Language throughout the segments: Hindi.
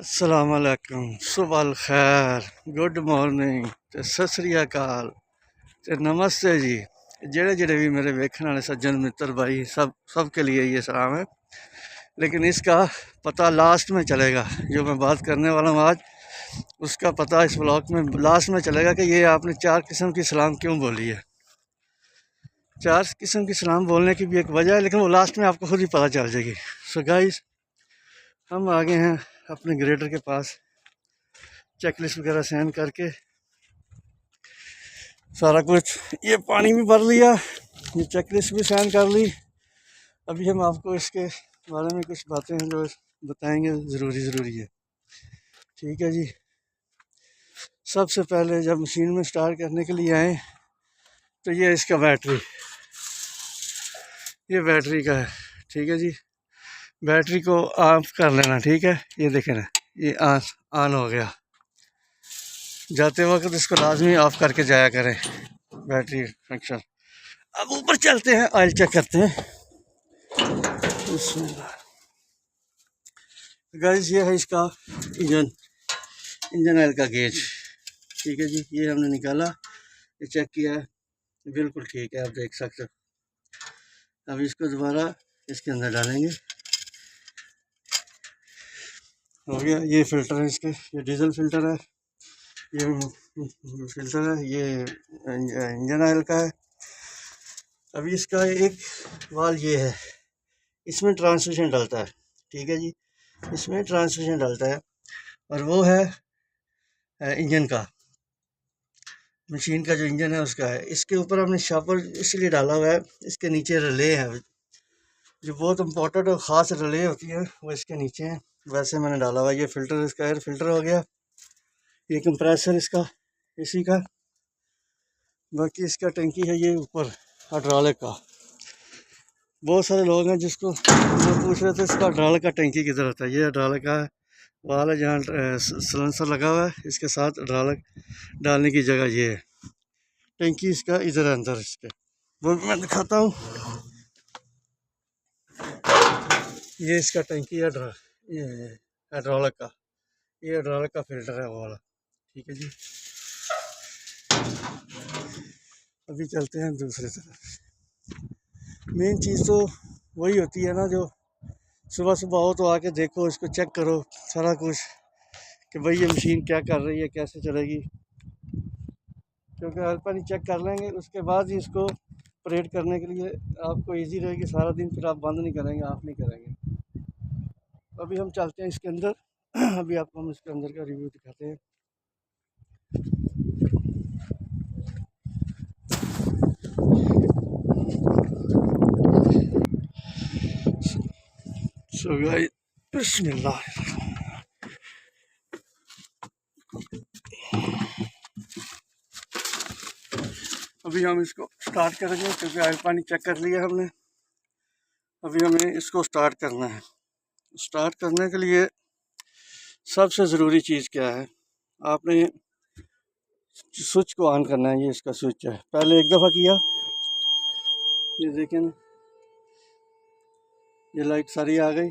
अस्सलाम वालेकुम, सुबह अल खैर, गुड मॉर्निंग ते सत श्री अकाल ते नमस्ते जी। जेड़े जेड़े भी मेरे वेखने वाले सज्जन मित्र भाई सब के लिए ये सलाम है। लेकिन इसका पता लास्ट में चलेगा, जो मैं बात करने वाला हूँ आज, उसका पता इस ब्लॉग में लास्ट में चलेगा कि ये आपने 4 किस्म की सलाम क्यों बोली है। 4 किस्म की सलाम बोलने की भी एक वजह है, लेकिन वो लास्ट में आपको खुद ही पता चल जाएगी। सो गाइस, हम आ गए हैं अपने ग्रेडर के पास, चेकलिस्ट वगैरह साइन करके सारा कुछ, ये पानी भी भर लिया, ये चेकलिस्ट भी साइन कर ली। अभी हम आपको इसके बारे में कुछ बातें हैं जो बताएंगे, ज़रूरी है। ठीक है जी। सबसे पहले जब मशीन में स्टार्ट करने के लिए आए तो ये इसका बैटरी, ये बैटरी का है। ठीक है जी, बैटरी को ऑफ कर लेना। ठीक है, ये देखें ना, ये ऑन हो गया। जाते वक्त इसको लाजमी ऑफ करके जाया करें, बैटरी फंक्शन। अब ऊपर चलते हैं, ऑयल चेक करते हैं। गाइस, ये है इसका इंजन ऑयल का गेज। ठीक है जी, ये हमने निकाला, ये चेक किया है, बिल्कुल ठीक है, आप देख सकते हो। अब इसको दोबारा इसके अंदर डालेंगे। हो गया, ये फिल्टर है इसके, ये डीजल फिल्टर है, ये फिल्टर है, ये इंजन ऑयल का है। अभी इसका एक वाल ये है, इसमें ट्रांसमिशन डलता है। ठीक है जी, इसमें ट्रांसमिशन डलता है, और वो है इंजन का, मशीन का जो इंजन है उसका है। इसके ऊपर हमने शापर इसलिए डाला हुआ है, इसके नीचे रिले है, जो बहुत इम्पोर्टेंट और ख़ास रिले होती है वो इसके नीचे है, वैसे मैंने डाला हुआ है। ये फिल्टर इसका एयर फिल्टर हो गया, ये कंप्रेसर इसका इसी का। बाकी इसका टंकी है ये ऊपर हाइड्रोलिक का। बहुत सारे लोग हैं जिसको पूछ रहे थे इसका हाइड्रोलिक का टंकी किधर होता है। ये हाइड्रोलिक का वाल है, जहाँ सिलेंसर लगा हुआ है, इसके साथ हाइड्रोलिक डालने की जगह ये है। टंकी इसका इधर है अंदर, इसके वो भी मैं दिखाता हूँ। ये इसका टंकी है, ये हाइड्रोलिक का, ये हाइड्रोलिक का फिल्टर है वो वाला। ठीक है जी, अभी चलते हैं दूसरी तरफ। मेन चीज़ तो वही होती है ना, जो सुबह सुबह हो तो आके देखो, इसको चेक करो सारा कुछ, कि भाई ये मशीन क्या कर रही है, कैसे चलेगी। क्योंकि हल्का नहीं चेक कर लेंगे, उसके बाद ही इसको ऑपरेट करने के लिए आपको इजी रहेगी सारा दिन। फिर आप बंद नहीं करेंगे, ऑफ नहीं करेंगे। अभी हम चलते हैं इसके अंदर। अभी आपको हम इसके अंदर का रिव्यू दिखाते हैं। सो गाइस, बिस्मिल्लाह। अभी हम इसको स्टार्ट करेंगे, क्योंकि ऑयल पानी चेक कर लिया हमने। अभी हमें इसको स्टार्ट करना है। स्टार्ट करने के लिए सबसे ज़रूरी चीज़ क्या है, आपने स्विच को ऑन करना है। ये इसका स्विच है, पहले एक दफ़ा किया, ये देखें ना, ये लाइट सारी आ गई।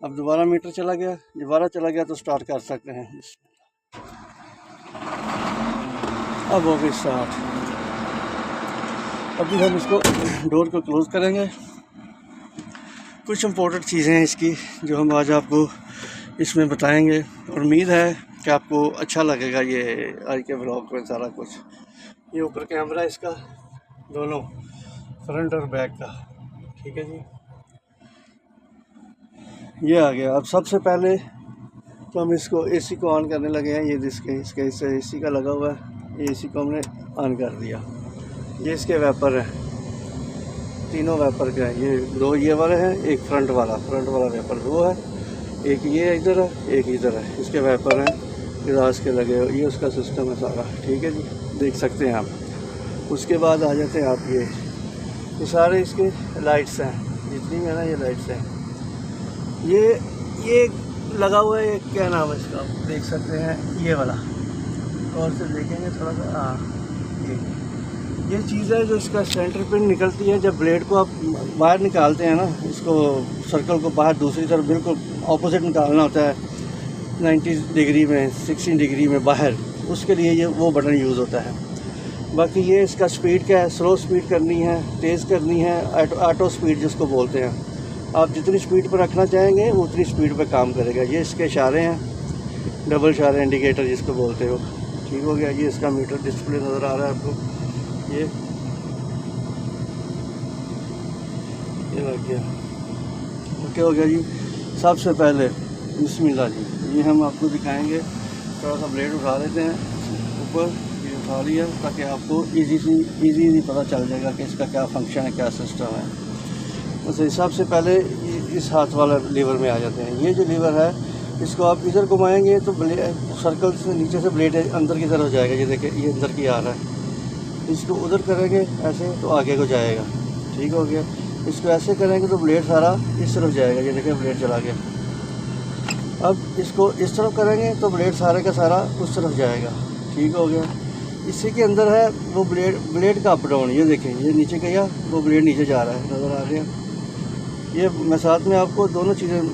अब दोबारा मीटर चला गया, दोबारा चला गया तो स्टार्ट कर सकते हैं। अब हो गई स्टार्ट। अभी हम इसको डोर को क्लोज़ करेंगे। कुछ इम्पोर्टेंट चीज़ें हैं इसकी जो हम आज आपको इसमें बताएंगे, और उम्मीद है कि आपको अच्छा लगेगा ये आज के ब्लॉग में सारा कुछ। ये ऊपर कैमरा है इसका, दोनों फ्रंट और बैक का। ठीक है जी, ये आ गया। अब सबसे पहले तो हम इसको एसी को ऑन करने लगे हैं। ये इसका एसी का लगा हुआ है, ये एसी को हमने ऑन कर दिया। ये इसके वेपर है, तीनों वेपर का है। ये दो ये वाले हैं, एक फ्रंट वाला वेपर दो है, एक ये इधर है, एक इधर है। इसके वेपर हैं, गिलास के लगे हुए। ये उसका सिस्टम है सारा। ठीक है जी, देख सकते हैं आप। उसके बाद आ जाते हैं आप, ये सारे इसके लाइट्स हैं, जितनी भी है ना ये लाइट्स हैं। ये लगा हुआ है, क्या नाम है इसका, आप देख सकते हैं, ये वाला। और से देखेंगे थोड़ा सा, हाँ, ये चीज़ है जो इसका सेंटर पिन निकलती है। जब ब्लेड को आप बाहर निकालते हैं ना, इसको सर्कल को बाहर दूसरी तरफ बिल्कुल ऑपोजिट निकालना होता है 90 डिग्री में, 60 डिग्री में बाहर, उसके लिए ये वो बटन यूज़ होता है। बाकी ये इसका स्पीड क्या है, स्लो स्पीड करनी है, तेज़ करनी है, ऑटो स्पीड जिसको बोलते हैं। आप जितनी स्पीड पर रखना चाहेंगे वो उतनी स्पीड पर काम करेगा। ये इसके इशारे हैं, डबल इशारे इंडिकेटर जिसको बोलते हो। ठीक हो गया। ये इसका मीटर डिस्प्ले नज़र आ रहा है आपको, ये लग गया। ओके हो गया जी। सबसे पहले बिस्मिल्लाह जी, ये हम आपको दिखाएंगे। थोड़ा सा ब्लेड उठा लेते हैं ऊपर, ये उठा लिया ताकि आपको इजी पता चल जाएगा कि इसका क्या फंक्शन है, क्या सिस्टम है। बस सबसे पहले इस हाथ वाला लीवर में आ जाते हैं। ये जो लीवर है इसको आप इधर घुमाएंगे तो सर्कल से नीचे से ब्लेड अंदर की तरफ जाएगा। ये देखिए ये अंदर की आ रहा है। इसको उधर करेंगे ऐसे तो आगे को जाएगा। ठीक हो गया। इसको ऐसे करेंगे तो ब्लेड सारा इस तरफ जाएगा। ये देखिए ब्लेड चला गया। अब इसको इस तरफ करेंगे तो ब्लेड सारे का सारा उस तरफ जाएगा। ठीक हो गया। इसी के अंदर है वो ब्लेड का अप डाउन। ये देखें ये नीचे गया, वो ब्लेड नीचे जा रहा है, नज़र आ रहा है। ये मैं साथ में आपको दोनों चीज़ें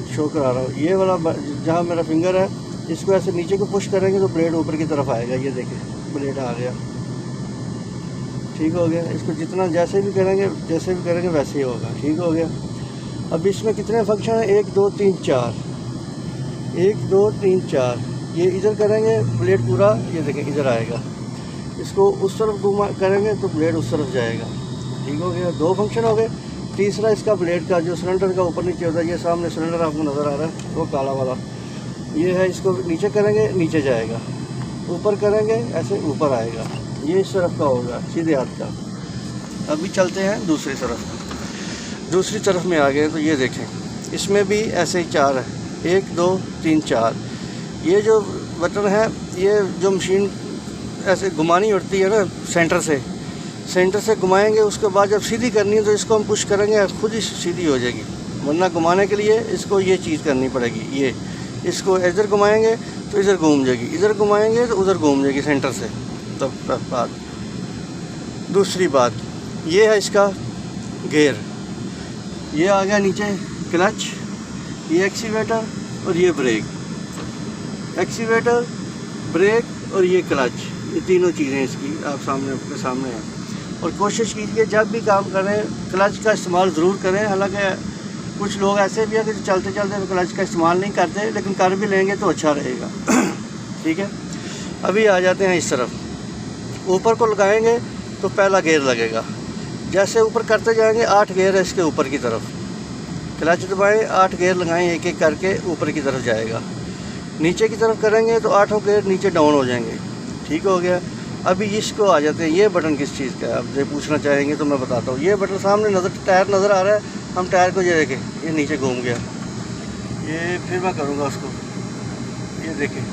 शो करा रहा हूँ। ये वाला जहाँ मेरा फिंगर है, इसको ऐसे नीचे को पुश करेंगे तो ब्लेड ऊपर की तरफ आएगा। ये देखें ब्लेड आ गया। ठीक हो गया। इसको जितना जैसे भी करेंगे वैसे ही होगा। ठीक हो गया। अब इसमें कितने फंक्शन हैं? 1 2 3 4, 1 2 3 4। ये इधर करेंगे ब्लेड पूरा, ये देखें इधर आएगा। इसको उस तरफ घुमा करेंगे तो ब्लेड उस तरफ जाएगा। ठीक हो गया। 2 फंक्शन हो गए। तीसरा इसका ब्लेड का जो सिलेंडर का ऊपर नीचे होता है, ये सामने सिलेंडर आपको नज़र आ रहा है, वो काला वाला ये है। इसको नीचे करेंगे नीचे जाएगा, ऊपर करेंगे ऐसे ऊपर आएगा। ये इस तरफ का होगा सीधे हाथ का। अभी चलते हैं दूसरी तरफ। दूसरी तरफ में आ गए तो ये देखें इसमें भी ऐसे ही 4 है, 1 2 3 4। ये जो बटन है, ये जो मशीन ऐसे घुमानी होती है ना, सेंटर से घुमाएंगे। उसके बाद जब सीधी करनी है तो इसको हम पुश करेंगे, खुद ही सीधी हो जाएगी। वरना घुमाने के लिए इसको ये चीज़ करनी पड़ेगी। ये इसको इधर घुमाएंगे तो इधर घूम जाएगी, इधर घुमाएंगे तो उधर घूम जाएगी सेंटर से। तब बात दूसरी बात ये है इसका गियर। ये आ गया नीचे क्लच, ये एक्सीवेटर और ये ब्रेक। एक्सीवेटर, ब्रेक और ये क्लच, ये तीनों चीज़ें इसकी आप आपके सामने हैं। और कोशिश कीजिए जब भी काम करें क्लच का इस्तेमाल ज़रूर करें। हालांकि कुछ लोग ऐसे भी हैं कि चलते चलते क्लच का इस्तेमाल नहीं करते, लेकिन कर भी लेंगे तो अच्छा रहेगा। ठीक है। अभी आ जाते हैं इस तरफ। ऊपर को लगाएंगे तो पहला गियर लगेगा। जैसे ऊपर करते जाएंगे 8 गियर है इसके ऊपर की तरफ। क्लच दबाएँ, 8 गियर लगाएँ, एक एक करके ऊपर की तरफ जाएगा। नीचे की तरफ करेंगे तो 8 गियर नीचे डाउन हो जाएंगे। ठीक हो गया। अभी इसको आ जाते हैं। ये बटन किस चीज़ का है आप जो पूछना चाहेंगे तो मैं बताता हूँ। ये बटन सामने टायर नज़र आ रहा है। हम टायर को ये देखें, ये नीचे घूम गया। ये फिर मैं करूँगा उसको, ये देखें।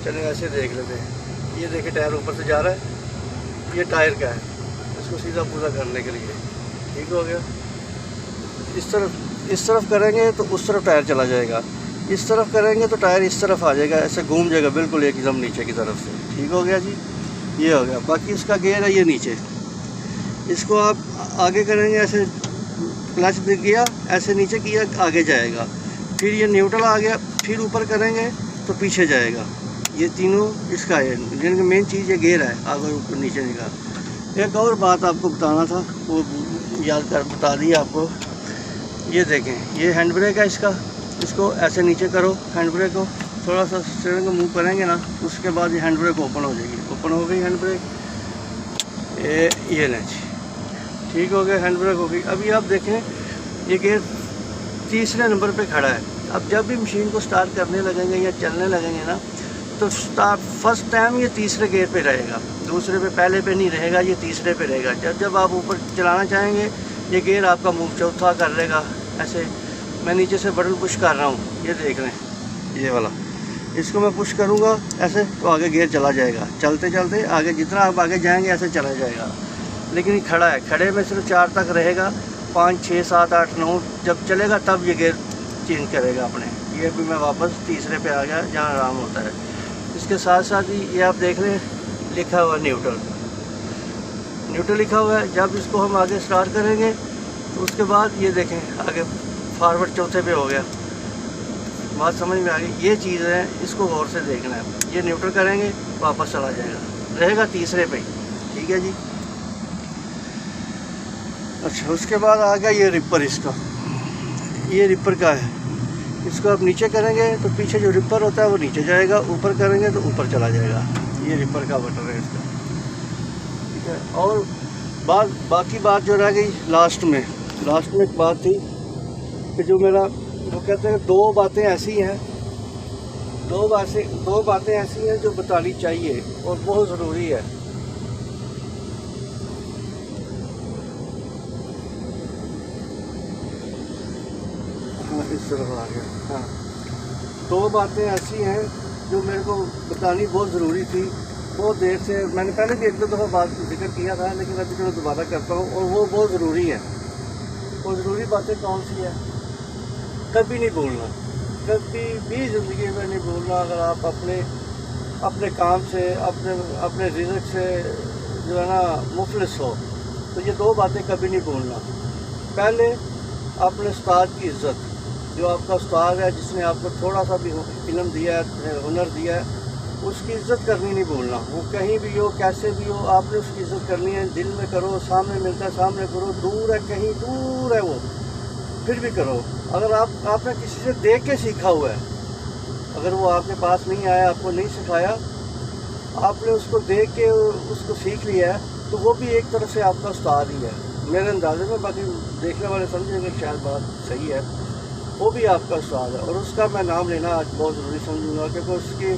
चलिए ऐसे देख लेते हैं। ये देखें टायर ऊपर से जा रहा है, ये टायर का है, इसको सीधा पूरा करने के लिए। ठीक हो गया। इस तरफ करेंगे तो उस तरफ टायर चला जाएगा, इस तरफ करेंगे तो टायर इस तरफ आ जाएगा, ऐसे घूम जाएगा बिल्कुल एकदम नीचे की तरफ से। ठीक हो गया जी। ये हो गया। बाकी इसका गियर है ये नीचे। इसको आप आगे करेंगे, ऐसे क्लच दिख गया, ऐसे नीचे किया आगे जाएगा। फिर ये न्यूट्रल आ गया, फिर ऊपर करेंगे तो पीछे जाएगा। ये तीनों इसका है, जिनकी मेन चीज़ ये गियर है, आगे ऊपर नीचे निकाल। एक और बात आपको बताना था, वो बता दी आपको। ये देखें ये हैंड ब्रेक है इसका। इसको ऐसे नीचे करो, हैंड ब्रेक को थोड़ा सा स्टीयरिंग को मूव करेंगे ना, उसके बाद ये हैंड ब्रेक ओपन हो जाएगी। ओपन हो गई हैंड ब्रेक, ये नहीं। ठीक हो गया, हैंड ब्रेक हो गई। अभी आप देखें ये गियर तीसरे नंबर पे खड़ा है। अब जब भी मशीन को स्टार्ट करने लगेंगे या चलने लगेंगे ना, तो फर्स्ट टाइम ये तीसरे गियर पे रहेगा, दूसरे पे पहले पे नहीं रहेगा, ये तीसरे पे रहेगा। जब आप ऊपर चलाना चाहेंगे ये गियर आपका मूव चौथा कर लेगा। ऐसे मैं नीचे से बटन पुश कर रहा हूँ, ये देख रहे हैं ये वाला। इसको मैं पुश करूँगा ऐसे तो आगे गियर चला जाएगा। चलते चलते आगे जितना आप आगे जाएंगे ऐसे चला जाएगा। लेकिन ये खड़ा है, खड़े में सिर्फ 4 तक रहेगा। 5 6 7 8 9 जब चलेगा तब ये गियर चेंज करेगा अपने। ये भी मैं वापस तीसरे पे आ गया जहाँ आराम होता है। इसके साथ साथ ही ये आप देख लें लिखा हुआ न्यूट्रल लिखा हुआ है। जब इसको हम आगे स्टार्ट करेंगे तो उसके बाद ये देखें आगे फॉरवर्ड चौथे पे हो गया। बात समझ में आ गई? ये चीज़ है, इसको गौर से देखना है। ये न्यूट्रल करेंगे वापस चला जाएगा, रहेगा तीसरे पे, ठीक है जी। अच्छा, उसके बाद आ गया ये रिपर। इसका ये रिपर का है, इसको आप नीचे करेंगे तो पीछे जो रिपर होता है वो नीचे जाएगा, ऊपर करेंगे तो ऊपर चला जाएगा। ये रिपर का बटन है इसका, ठीक है। और बाकी बात जो रह गई लास्ट में एक बात थी कि जो मेरा वो कहते हैं दो बातें ऐसी हैं जो बतानी चाहिए और बहुत ज़रूरी है। हाँ, इस तरफ आ गया। हाँ, दो बातें ऐसी हैं जो मेरे को बतानी बहुत ज़रूरी थी। बहुत देर से मैंने पहले भी एक दो दफ़ा बात जिक्र किया था, लेकिन अभी जो दोबारा करता हूँ, और वो बहुत ज़रूरी है। वो ज़रूरी बातें कौन सी है? कभी नहीं भूलना, कभी भी ज़िंदगी में नहीं भूलना। अगर आप अपने काम से, अपने रिज़्क़ से जो है ना मुफलिस हो, तो ये दो बातें कभी नहीं भूलना। पहले अपने उस्ताद की इज़्ज़त, जो आपका उस्ताद है, जिसने आपको थोड़ा सा भी इल्म दिया है, हुनर दिया है, उसकी इज़्ज़त करनी नहीं भूलना। वो कहीं भी हो, कैसे भी हो, आपने उसकी इज़्ज़त करनी है। दिल में करो, सामने मिलता है सामने करो, दूर है कहीं दूर है वो, फिर भी करो। अगर आपने किसी से देख के सीखा हुआ है, अगर वो आपके पास नहीं आया, आपको नहीं सिखाया, आपने उसको देख के उसको सीख लिया है, तो वो भी एक तरफ से आपका उस्ताद ही है मेरे अंदाजे में। बाकी देखने वाले समझेंगे शायद बात सही है, वो भी आपका उस्ताद है। और उसका मैं नाम लेना आज बहुत ज़रूरी समझूंगा, क्योंकि उसकी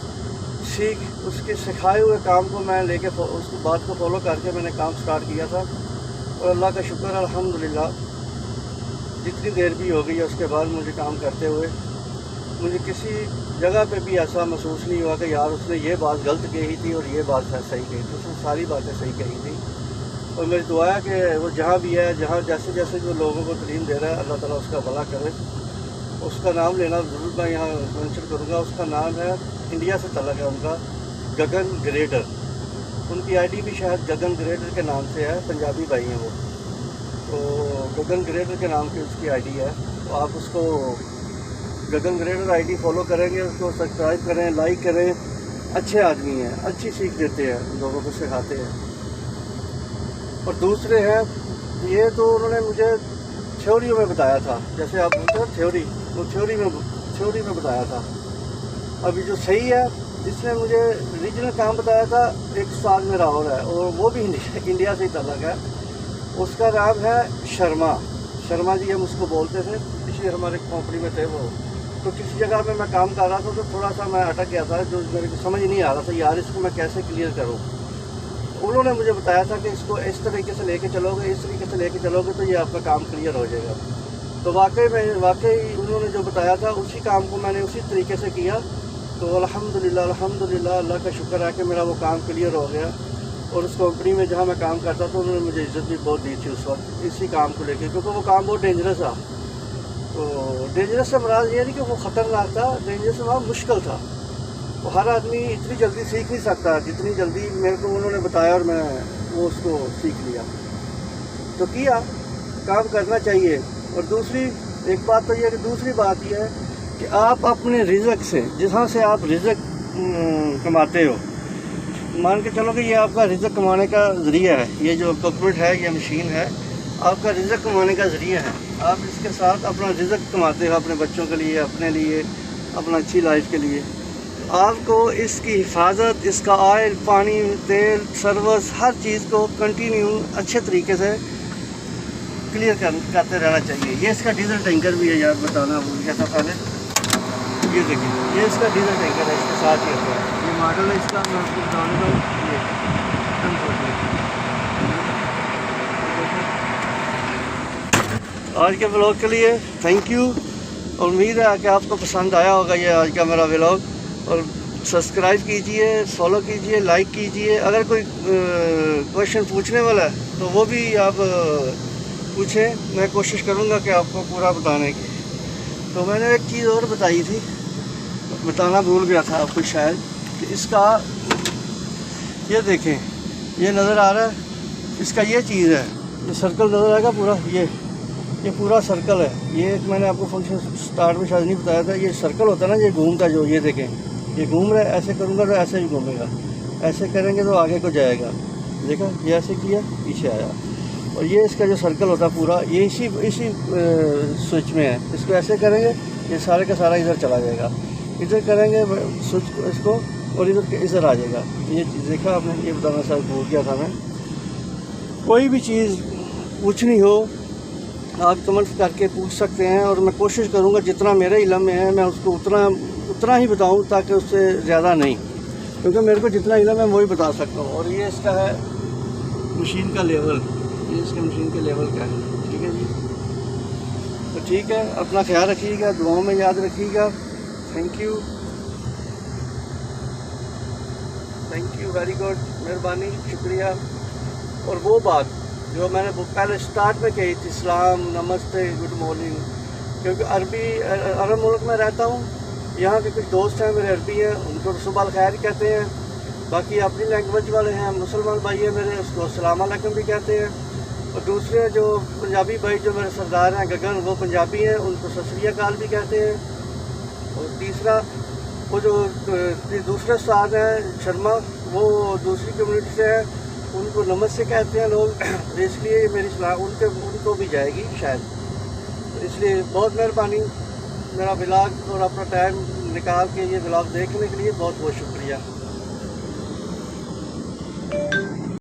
सीख, उसके सिखाए हुए काम को मैं लेके उसकी बात को फॉलो करके मैंने काम स्टार्ट किया था। और अल्लाह का शुक्र है, अल्हम्दुलिल्लाह, जितनी देर भी हो गई है उसके बाद मुझे काम करते हुए मुझे किसी जगह पे भी ऐसा महसूस नहीं हुआ कि यार उसने ये बात गलत कही थी और ये बात सही कही थी। उसने सारी बातें सही कही थी। और मेरी दुआ है कि वो जहाँ भी है, जहाँ जैसे जैसे जो लोगों को तालीम दे रहा है, अल्लाह ताला उसका भला करे। उसका नाम लेना ज़रूर मैं यहाँ मेंशन करूँगा। उसका नाम है, इंडिया से तलक है उनका, गगन ग्रेडर। उनकी आईडी भी शायद गगन ग्रेडर के नाम से है, पंजाबी भाई हैं वो। तो गगन ग्रेडर के नाम की उसकी आईडी है। तो आप उसको गगन ग्रेडर आईडी फॉलो करेंगे, उसको सब्सक्राइब करें, लाइक करें। अच्छे आदमी हैं, अच्छी सीख देते हैं, लोगों को सिखाते हैं। और दूसरे हैं, ये तो उन्होंने मुझे थ्योरियों में बताया था, जैसे आप बोलते हैं थ्योरी, वो थ्योरी में बताया था। अभी जो सही है, जिसने मुझे रीजनल काम बताया था, एक साल मेरा और है, और वो भी इंडिया से ही तलक है। उसका नाम है शर्मा जी, हम उसको बोलते थे। पिछले हमारे कंपनी में थे वो। तो किसी जगह पे मैं काम कर रहा था, तो थोड़ा सा मैं अटक गया था, जो मेरे को समझ नहीं आ रहा था यार इसको मैं कैसे क्लियर करूँ। उन्होंने मुझे बताया था कि इसको इस तरीके से लेके चलोगे, इस तरीके से लेके चलोगे तो ये आपका काम क्लियर हो जाएगा। तो वाकई उन्होंने जो बताया था, उसी काम को मैंने उसी तरीके से किया। तो अल्हम्दुलिल्लाह अल्लाह का शुक्र है कि मेरा वो काम क्लियर हो गया। और उस कंपनी में जहाँ मैं काम करता था, उन्होंने मुझे इज़्ज़त भी बहुत दी थी उस वक्त, इसी काम को लेकर, क्योंकि वो काम बहुत डेंजरस था। तो डेंजरस से मुराद ये नहीं कि वो ख़तरनाक था, डेंजरस वहाँ मुश्किल था। वो हर आदमी इतनी जल्दी सीख नहीं सकता जितनी जल्दी मेरे को उन्होंने बताया, और मैं वो उसको सीख लिया। तो किया, काम करना चाहिए। और दूसरी एक बात तो ये है कि दूसरी बात यह है कि आप अपने रिज़्क़ से, जहाँ से आप रिज़्क़ कमाते हो, मान के चलो कि ये आपका रिज़्क़ कमाने का ज़रिया है। ये जो इक्विपमेंट है, ये मशीन है, आपका रिज़्क़ कमाने का ज़रिया है। आप इसके साथ अपना रिज़्क़ कमाते हो, अपने बच्चों के लिए, अपने लिए, अपना अच्छी लाइफ के लिए। आपको इसकी हिफाजत, इसका ऑयल, पानी, तेल, सर्विस, हर चीज़ को कंटिन्यू अच्छे तरीके से क्लियर करते रहना चाहिए। ये इसका डीजल टैंकर भी है, यार बताना भूल गया था पहले। ये देखिए, ये इसका डीजल टैंकर है, इसके साथ ही आता है। ये मॉडल है इसका, मैं आपको बताऊँगा। ये आज के व्लॉग के लिए थैंक यू। और उम्मीद है कि आपको पसंद आया होगा ये आज का मेरा व्लॉग। और सब्सक्राइब कीजिए, फॉलो कीजिए, लाइक कीजिए। अगर कोई क्वेश्चन पूछने वाला है तो वो भी आप पूछें, मैं कोशिश करूँगा कि आपको पूरा बताने की। तो मैंने एक चीज़ और बताई थी, बताना भूल गया था आपको शायद, कि इसका ये देखें, ये नज़र आ रहा है, इसका ये चीज़ है, ये सर्कल नज़र आएगा पूरा, ये पूरा सर्कल है। ये एक मैंने आपको फंक्शन स्टार्ट में शायद नहीं बताया था, ये सर्कल होता है ना, ये घूमता जो, ये देखें ये घूम रहा है, ऐसे करूँगा तो ऐसे ही घूमेगा, ऐसे करेंगे तो आगे को जाएगा, देखा ये ऐसे किया पीछे आया। और ये इसका जो सर्कल होता है पूरा, ये इसी स्विच में है। इसको ऐसे करेंगे ये सारे का सारा इधर चला जाएगा, इधर करेंगे स्विच को इसको और इधर आ जाएगा। ये देखा आपने, ये बताना शायद भूल गया था मैं। कोई भी चीज़ पूछनी हो आप कमेंट करके पूछ सकते हैं, और मैं कोशिश करूँगा जितना मेरे इल्म में है मैं उसको उतना ही बताऊँ, ताकि उससे ज़्यादा नहीं, क्योंकि मेरे को जितना इल्म है वही बता सकता हूँ। और ये इसका है मशीन का लेवल, ये इसके मशीन के लेवल का है, ठीक है जी। तो ठीक है, अपना ख्याल रखिएगा, दुआओं में याद रखिएगा। थैंक यू वेरी गुड, मेहरबानी, शुक्रिया। और वो बात जो मैंने पहले स्टार्ट में कही थी, सलाम, नमस्ते, गुड मॉर्निंग, क्योंकि अरब मुल्क में रहता हूँ, यहाँ के कुछ दोस्त हैं मेरे अरबी हैं, उनको तो सुबह खैर कहते हैं। बाकी अपनी लैंग्वेज वाले हैं, मुसलमान भाई हैं मेरे, उसको अस्सलाम वालेकुम भी कहते हैं। और दूसरे जो पंजाबी भाई जो मेरे सरदार हैं गगन, वो पंजाबी हैं, उनको सत श्री अकाल भी कहते हैं। और तीसरा वो जो दूसरे उस्ताद हैं शर्मा, वो दूसरी कम्युनिटी से हैं, उनको नमस्ते कहते हैं लोग, इसलिए मेरी सलाह उनको भी जाएगी शायद। तो इसलिए बहुत मेहरबानी, मेरा व्लॉग और अपना टाइम निकाल के ये व्लॉग देखने के लिए बहुत बहुत शुक्रिया।